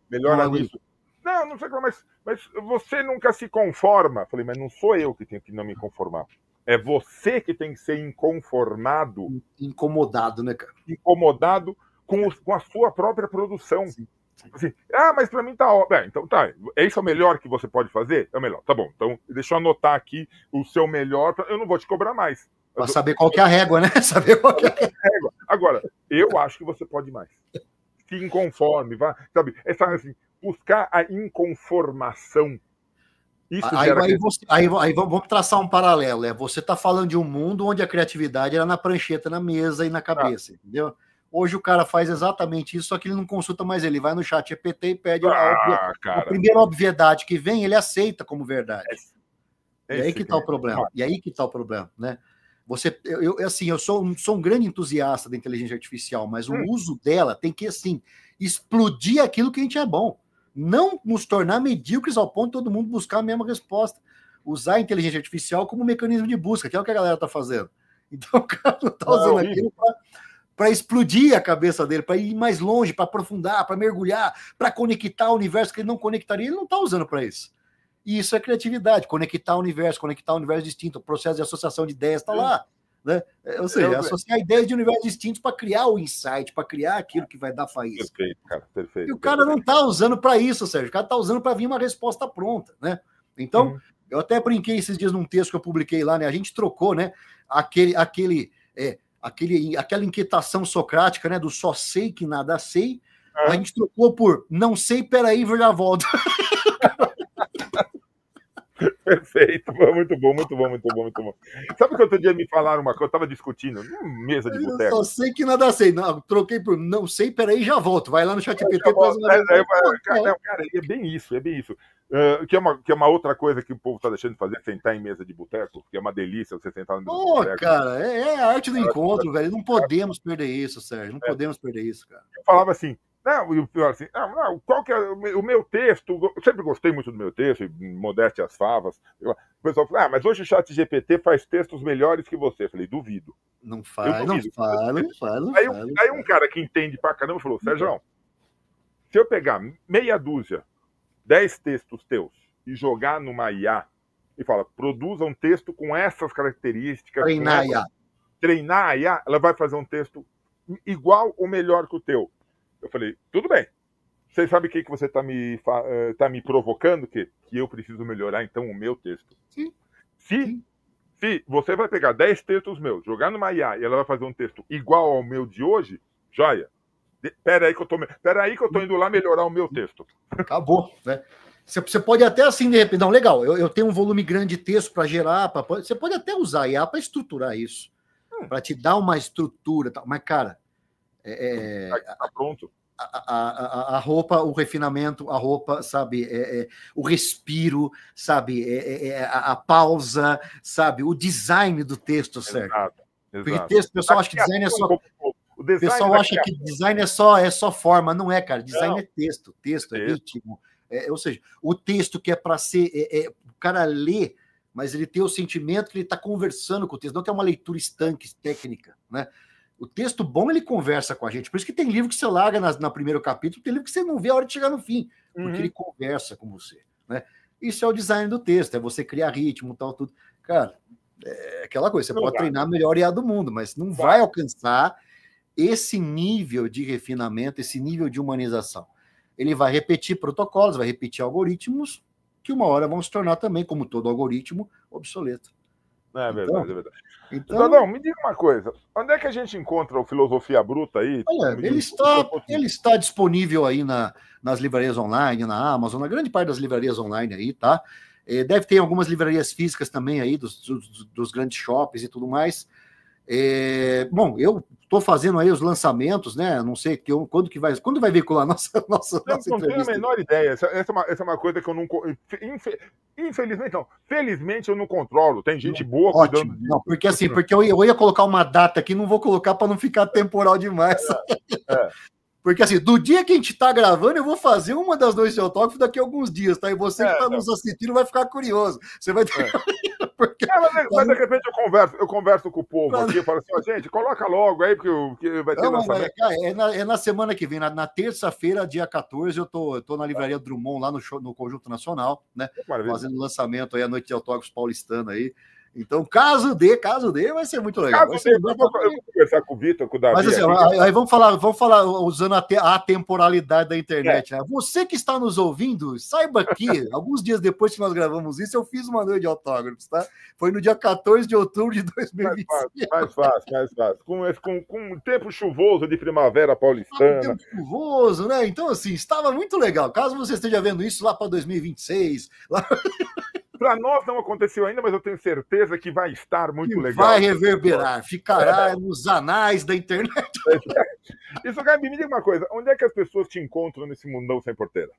nisso. Não sei como, mas você nunca se conforma. Falei, mas não sou eu que tenho que não me conformar. É você que tem que ser inconformado. Incomodado, né, cara? Incomodado com a sua própria produção. Sim. Assim, mas para mim tá óbvio. Então tá, isso é o melhor que você pode fazer? É o melhor, tá bom. Então deixa eu anotar aqui o seu melhor, eu não vou te cobrar mais. Para saber qual que é a régua, né? Saber qual que é a régua. Agora, eu acho que você pode mais. Se inconforme, sabe? Assim, buscar a inconformação. Isso aí vamos traçar um paralelo. Você está falando de um mundo onde a criatividade era na prancheta, na mesa e na cabeça, entendeu? Hoje o cara faz exatamente isso, só que ele não consulta mais ele vai no chat GPT e pede a primeira obviedade que vem, ele aceita como verdade. E aí que está o problema. E aí que está o problema, né? Eu sou um grande entusiasta da inteligência artificial, mas o uso dela tem que, assim, explodir aquilo que a gente é bom. Não nos tornar medíocres ao ponto de todo mundo buscar a mesma resposta. Usar a inteligência artificial como mecanismo de busca, que é o que a galera está fazendo. Então o cara não está usando aquilo para explodir a cabeça dele, para ir mais longe, para aprofundar, para mergulhar, para conectar o universo que ele não conectaria, ele não está usando para isso. E isso é criatividade, conectar o universo distinto, o processo de associação de ideias está lá. né? Ou seja, associar ideias de universos distintos para criar o insight, para criar aquilo que vai dar faísca. Perfeito, cara, perfeito. E o cara não está usando para isso, Sérgio. O cara está usando para vir uma resposta pronta, né? Então, eu até brinquei esses dias num texto que eu publiquei lá, né? A gente trocou, né? Aquela inquietação socrática, né? Do só sei que nada sei. A gente trocou por não sei, peraí, já volto. Perfeito, muito bom, muito bom, muito bom, muito bom. Sabe que outro dia me falaram uma coisa, eu estava discutindo numa mesa de boteco. Só sei que nada sei. Não, troquei por não sei, peraí, já volto. Vai lá no ChatGPT. Cara, é bem isso, é bem isso. Que é uma outra coisa que o povo está deixando de fazer, sentar em mesa de boteco, que é uma delícia você sentar no mesa de boteco. Cara, é a arte do encontro, velho. Não podemos perder isso, Sérgio. Não podemos perder isso, cara. Eu falava assim, qual que é o meu texto? Eu sempre gostei muito do meu texto, modéstia às favas. O pessoal fala, mas hoje o ChatGPT faz textos melhores que você. Eu falei, duvido. Não faz. Aí um cara que entende pra caramba falou, Sérgio, se eu pegar meia dúzia, 10 textos teus e jogar numa IA e fala, produza um texto com essas características. Treinar a IA, ela vai fazer um texto igual ou melhor que o teu. Eu falei, tudo bem. Você sabe o que você está me provocando? Que eu preciso melhorar, então, o meu texto. Sim. Se você vai pegar 10 textos meus, jogar numa IA e ela vai fazer um texto igual ao meu de hoje, joia. Peraí que eu tô indo lá melhorar o meu texto. Acabou, né? Você pode até assim, de repente... Não, legal, eu tenho um volume grande de texto para gerar, você pode até usar a IA para estruturar isso, para te dar uma estrutura, mas, cara... Tá pronto. A roupa, o refinamento, a roupa, sabe, o respiro, sabe, a pausa, sabe, o design do texto, certo? Exato. Porque texto, o pessoal acha que design é só... O pessoal acha que design é só forma, não é, cara. Design é texto é ritmo. Ou seja, o texto que é para ser... o cara lê, mas ele tem o sentimento que ele está conversando com o texto, não que é uma leitura estanque, técnica, né? O texto bom, ele conversa com a gente. Por isso que tem livro que você larga no primeiro capítulo, tem livro que você não vê a hora de chegar no fim, porque ele conversa com você, né? Isso é o design do texto, é você criar ritmo, tal, tudo. Cara, é aquela coisa, você pode treinar a melhor IA do mundo, mas não vai alcançar esse nível de refinamento, esse nível de humanização. Ele vai repetir protocolos, vai repetir algoritmos, que uma hora vão se tornar também, como todo algoritmo, obsoleto. É verdade, é verdade. Então, me diga uma coisa. Onde é que a gente encontra o Filosofia Bruta aí? Olha, ele está disponível aí nas livrarias online, na Amazon, na grande parte das livrarias online aí, tá? Deve ter algumas livrarias físicas também aí, dos grandes shoppings e tudo mais. Bom, eu estou fazendo aí os lançamentos, né? Não sei quando vai veicular nossa entrevista. Não tenho a menor ideia. Essa é uma coisa que eu não... Infelizmente, não. Felizmente eu não controlo. Tem gente boa cuidando disso. Não, porque assim, eu ia colocar uma data aqui, não vou colocar para não ficar temporal demais. Porque assim, do dia que a gente está gravando, eu vou fazer uma das noites de autógrafo daqui a alguns dias, tá? E você que está nos assistindo vai ficar curioso. Você vai ter... Mas de repente eu converso com o povo aqui, eu falo assim, gente, coloca logo aí, porque vai ter lançamento. É na semana que vem, na terça-feira, dia 14, eu tô na Livraria Drummond, lá no Conjunto Nacional, né? Fazendo lançamento aí, a Noite de Autógrafos paulistana aí. Então, caso dê, vai ser muito legal. Eu vou conversar com o Vitor, com o Davi. Mas assim, aí vamos falar usando a temporalidade da internet. Né? Você que está nos ouvindo, saiba que, alguns dias depois que nós gravamos isso, eu fiz uma noite de autógrafos, tá? Foi no dia 14 de outubro de 2025. Mais fácil. Com um tempo chuvoso de primavera paulistana. Tempo chuvoso, né? Então, assim, estava muito legal. Caso você esteja vendo isso lá para 2026... Para nós não aconteceu ainda, mas eu tenho certeza que vai estar muito legal. Vai reverberar, ficará nos anais da internet. Isso, Gabi, me diga uma coisa, onde é que as pessoas te encontram nesse mundão sem porteira?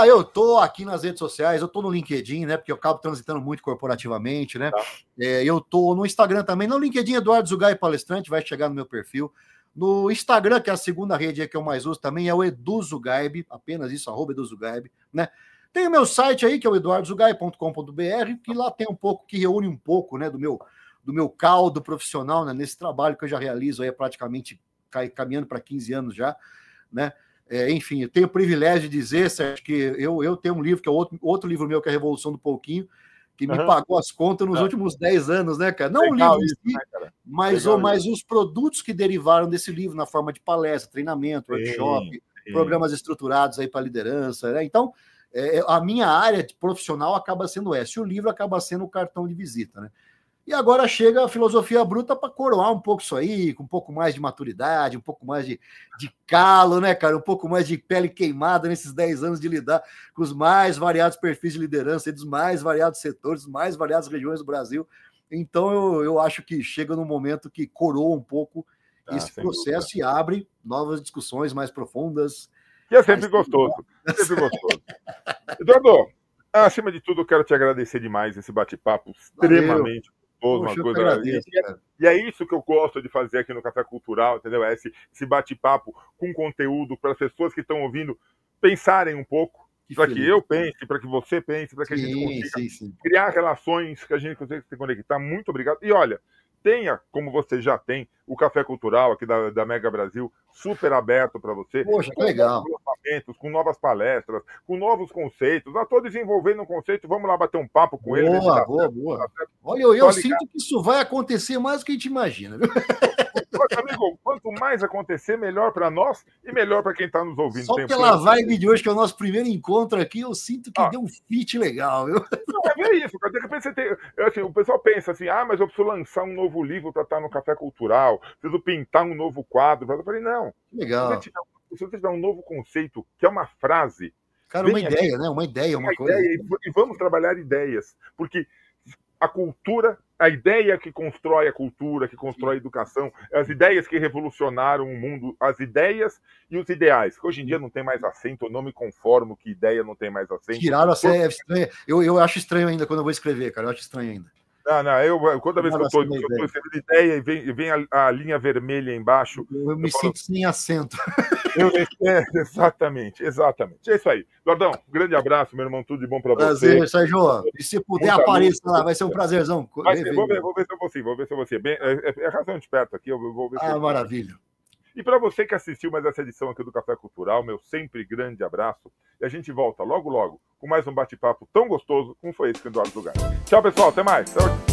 Eu tô aqui nas redes sociais, eu tô no LinkedIn, né, porque eu acabo transitando muito corporativamente, né? Tá. Eu tô no Instagram também, no LinkedIn, Eduardo Zugai Palestrante, vai chegar no meu perfil. No Instagram, que é a segunda rede que eu mais uso também, é o Edu Zugaib, apenas isso, @EduZugaib, né? Tem o meu site aí, que é o eduardozugai.com.br, que lá tem que reúne um pouco, né, do meu caldo profissional, né, nesse trabalho que eu já realizo aí praticamente caminhando para 15 anos já, né? Enfim, eu tenho o privilégio de dizer, Sérgio, que eu tenho um livro, que é outro livro meu, que é a Revolução do Pouquinho, que me pagou as contas nos últimos 10 anos, né, cara? Não o livro em si, né, mas os produtos que derivaram desse livro na forma de palestra, treinamento, workshop, programas estruturados aí para liderança, né? Então, a minha área profissional acaba sendo essa, e o livro acaba sendo o cartão de visita, né? E agora chega a filosofia bruta para coroar um pouco isso aí, com um pouco mais de maturidade, um pouco mais de calo, né, cara? Um pouco mais de pele queimada nesses 10 anos de lidar com os mais variados perfis de liderança, dos mais variados setores, das mais variadas regiões do Brasil. Então, eu acho que chega num momento que coroa um pouco esse processo dúvida. E abre novas discussões mais profundas. Que é sempre gostoso. Sempre gostoso. Eduardo, acima de tudo, eu quero te agradecer demais esse bate-papo extremamente gostoso. Uma coisa... agradeço, e é isso que eu gosto de fazer aqui no Café Cultural, entendeu? É esse bate-papo com conteúdo para as pessoas que estão ouvindo pensarem um pouco, para que eu pense, para que você pense, para que a gente consiga criar relações, que a gente consiga se conectar. Muito obrigado. E olha, tenha, como você já tem, o Café Cultural aqui da Mega Brasil, super aberto para você. Poxa, que legal. Com novas palestras, com novos conceitos. Estou desenvolvendo um conceito, vamos lá bater um papo com ele. Boa. Olha, eu sinto que isso vai acontecer mais do que a gente imagina. Amigo, quanto mais acontecer, melhor para nós e melhor para quem está nos ouvindo. Só pela vibe de hoje, que é o nosso primeiro encontro aqui, eu sinto que deu um fit legal, viu? Não, é isso, cara. De repente você tem, assim, o pessoal pensa assim, mas eu preciso lançar um novo livro para estar no Café Cultural, preciso pintar um novo quadro. Eu falei, não. Legal. Se você tiver um novo conceito, que é uma frase... Cara, uma ideia, né? Uma ideia, uma coisa. E vamos trabalhar ideias, porque a cultura, a ideia que constrói a cultura, que constrói a educação, as ideias que revolucionaram o mundo, as ideias e os ideais. Hoje em dia não tem mais acento, eu não me conformo que ideia não tem mais acento. Tiraram a série, é estranho. Eu acho estranho ainda quando eu vou escrever, cara, eu acho estranho ainda. Não, toda vez que eu estou escrevendo ideia e vem a linha vermelha embaixo... Eu me sinto sem acento. Exatamente. É isso aí. Lordão, grande abraço, meu irmão, tudo de bom para você. Prazer, Sérgio. E se puder, apareça lá, vai ser um prazerzão. Vou ver se eu vou. É razão de perto aqui, eu vou ver se eu... maravilha. E para você que assistiu mais essa edição aqui do Café Cultural, meu sempre grande abraço. E a gente volta logo com mais um bate-papo tão gostoso como foi esse com o Eduardo Lugari. Tchau, pessoal. Até mais. Tchau.